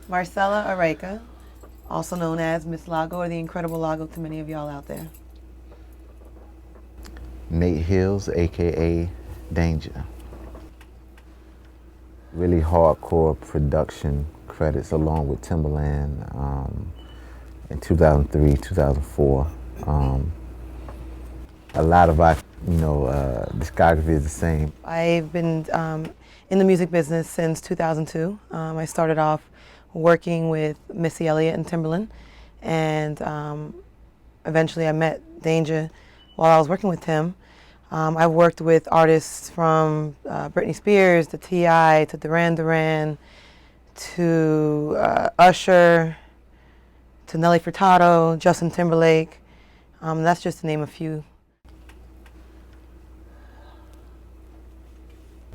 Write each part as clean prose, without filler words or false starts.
Marcella Areca, also known as Miss Lago or the Incredible Lago to many of y'all out there. Nate Hills, aka Danja. Really hardcore production credits along with Timberland in 2003, 2004. A lot of our, discography is the same. I've been in the music business since 2002. I started off working with Missy Elliott and Timberland, and eventually I met Danja while I was working with Tim. I've worked with artists from Britney Spears to T.I. to Duran Duran to Usher to Nelly Furtado, Justin Timberlake. That's just to name a few.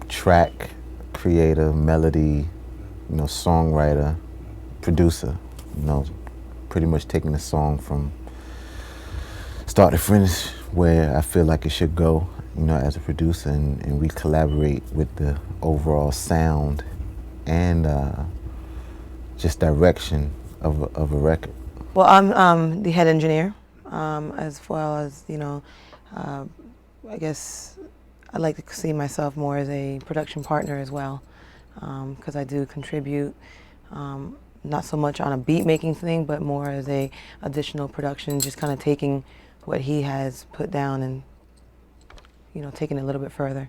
Track creator, melody, songwriter, producer, pretty much taking the song from start to finish where I feel like it should go, as a producer, and we collaborate with the overall sound and just direction of a record. Well, I'm the head engineer, as well as, I guess I like to see myself more as a production partner as well, because I do contribute, not so much on a beat making thing, but more as a additional production, just kind of taking what he has put down and, taking it a little bit further.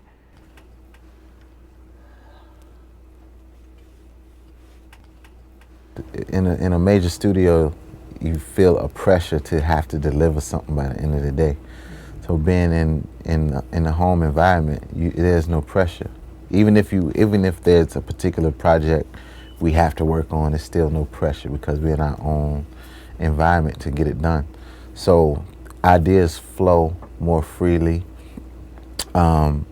In a major studio, you feel a pressure to have to deliver something by the end of the day. So being in a home environment, there's no pressure. Even if there's a particular project we have to work on, there's still no pressure because we're in our own environment to get it done. So ideas flow more freely, and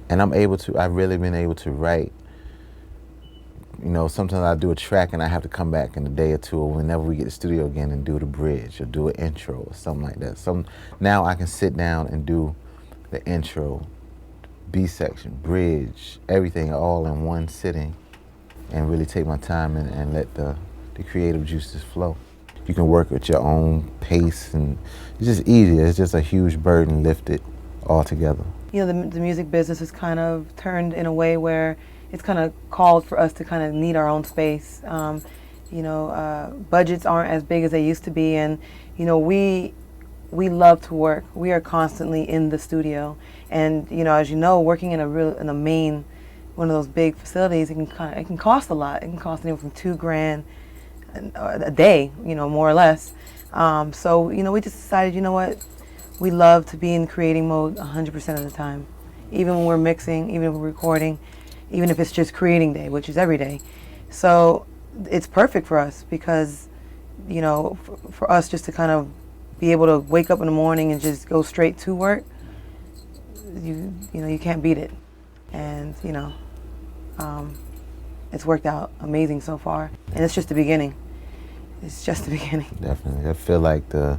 I've really been able to write. Sometimes I do a track and I have to come back in a day or two, or whenever we get to the studio again, and do the bridge or do an intro or something like that. Now I can sit down and do the intro, B section, bridge, everything all in one sitting, and really take my time and let the creative juices flow. You can work at your own pace, and it's just easier. It's just a huge burden lifted all together. The music business is kind of turned in a way where it's kind of called for us to kind of need our own space. Budgets aren't as big as they used to be, and we love to work. We are constantly in the studio, and as working in a main one of those big facilities, it can cost a lot. It can cost anywhere from $2,000 a day, more or less. So we just decided, what, we love to be in creating mode 100% of the time, even when we're mixing, even if we're recording, even if it's just creating day, which is every day. So it's perfect for us because, for us just to kind of be able to wake up in the morning and just go straight to work, you can't beat it. And, it's worked out amazing so far. And it's just the beginning. It's just the beginning. Definitely. I feel like the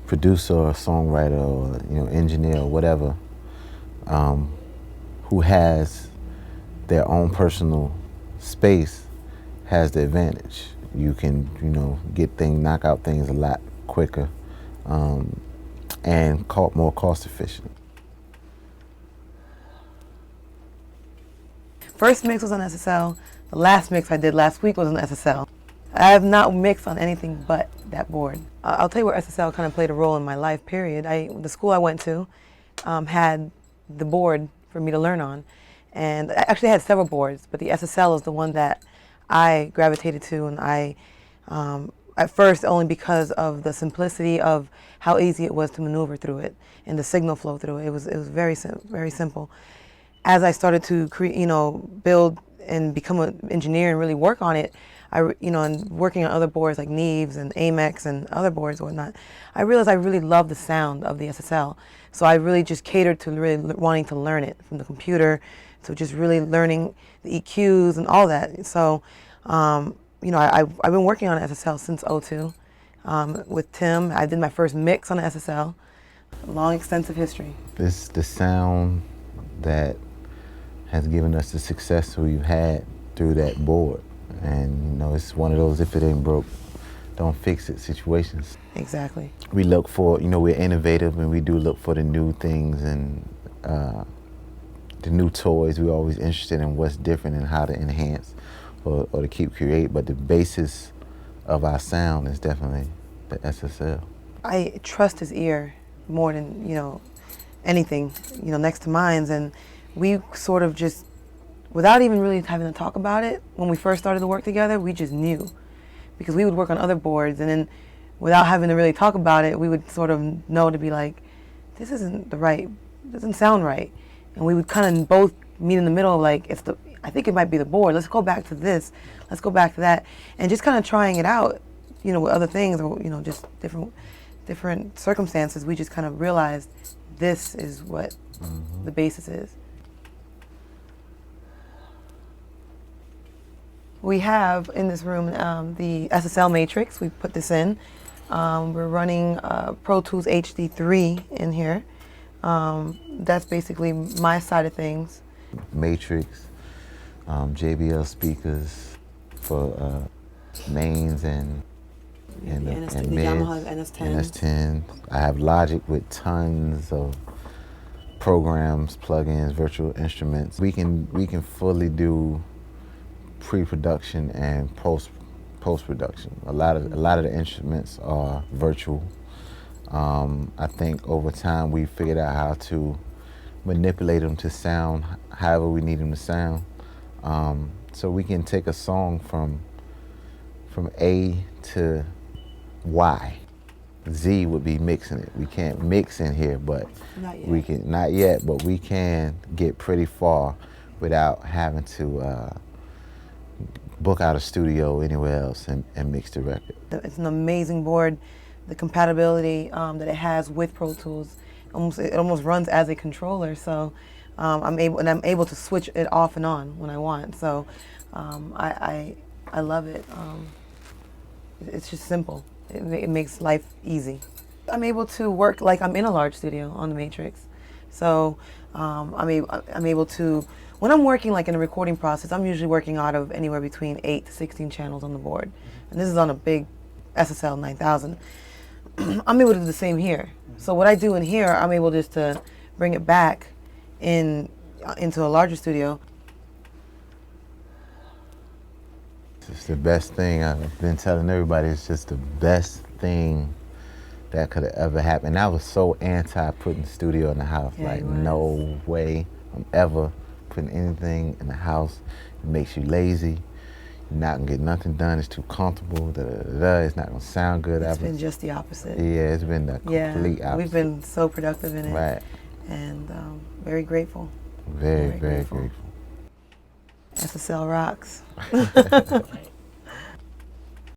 producer or songwriter or, engineer or whatever, who has their own personal space has the advantage. You can, knock out things a lot quicker, and more cost efficient. First mix was on SSL. The last mix I did last week was on SSL. I have not mixed on anything but that board. I'll tell you where SSL kind of played a role in my life, period. The school I went to had the board for me to learn on. And I actually had several boards, but the SSL is the one that I gravitated to, and I, at first, only because of the simplicity of how easy it was to maneuver through it and the signal flow through it. It was very simple. As I started to build and become an engineer and really work on it, and working on other boards like Neves and Amex and other boards and whatnot, I realized I really loved the sound of the SSL. So I really just catered to really wanting to learn it from the computer, to just really learning the EQs and all that. So, I've been working on SSL since '02 with Tim. I did my first mix on the SSL. Long, extensive history. It's the sound that has given us the success we've had through that board. And you know, it's one of those if it ain't broke, don't fix it situations. Exactly. We look for, you know, we're innovative and we do look for the new things and the new toys. We're always interested in what's different and how to enhance or to keep create. But the basis of our sound is definitely the SSL. I trust his ear more than, anything, next to mine's. And we sort of just, without even really having to talk about it, when we first started to work together, we just knew. Because we would work on other boards, and then without having to really talk about it, we would sort of know to be like, this doesn't sound right. And we would kind of both meet in the middle, like, I think it might be the board. Let's go back to this. Let's go back to that. And just kind of trying it out, with other things or, just different circumstances, we just kind of realized this is what the basis is. We have in this room the SSL matrix. We put this in. We're running Pro Tools HD3 in here. That's basically my side of things. Matrix, JBL speakers for mains and mids. Yamaha NS10. NS10. I have Logic with tons of programs, plugins, virtual instruments. We can fully do pre-production and post-production. A lot of the instruments are virtual. I think over time we figured out how to manipulate them to sound however we need them to sound. So we can take a song from A to Y. Z would be mixing it. We can't mix in here, but not yet, but we can get pretty far without having to book out a studio anywhere else and mix the record. It's an amazing board. The compatibility that it has with Pro Tools, it almost runs as a controller. So I'm able to switch it off and on when I want. So I love it. It's just simple. It makes life easy. I'm able to work like I'm in a large studio on the Matrix. So I'm able to, when I'm working like in a recording process, I'm usually working out of anywhere between 8 to 16 channels on the board. And this is on a big SSL 9000. I'm able to do the same here. So what I do in here, I'm able just to bring it back into a larger studio. It's the best thing. I've been telling everybody, it's just the best thing that could have ever happened. I was so anti putting the studio in the house. Yeah, like, no way I'm ever putting anything in the house. It makes you lazy. You're not gonna get nothing done. It's too comfortable. It's not gonna sound good. It's been just the opposite. Yeah, it's been the complete opposite. We've been so productive in it. Right. And very grateful. Very grateful. SSL rocks.